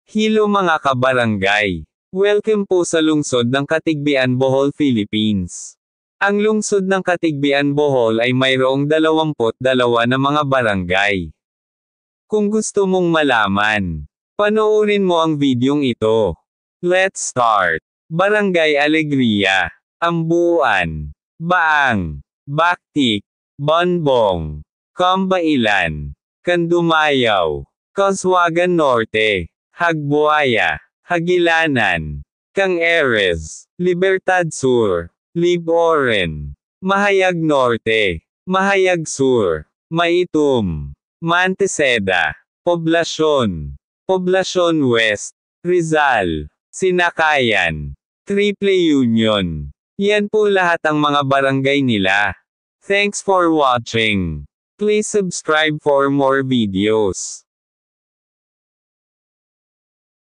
Hello mga kabarangay! Welcome po sa lungsod ng Katigbian, Bohol, Philippines. Ang lungsod ng Katigbian, Bohol ay mayroong 22 na mga barangay. Kung gusto mong malaman, panoorin mo ang videong ito. Let's start! Barangay Alegria, Ambuan, Baang, Baktik, Bonbong, Kambailan, Kandumayaw, Coswagan Norte, Hagbuaya, Hagilanan, Cangeres, Libertad Sur, Liboren, Mahayag Norte, Mahayag Sur, Maitum, Monteceda, Poblacion, Poblacion West, Rizal, Sinakayan, Triple Union. Yan po lahat ang mga barangay nila. Thanks for watching. Please subscribe for more videos.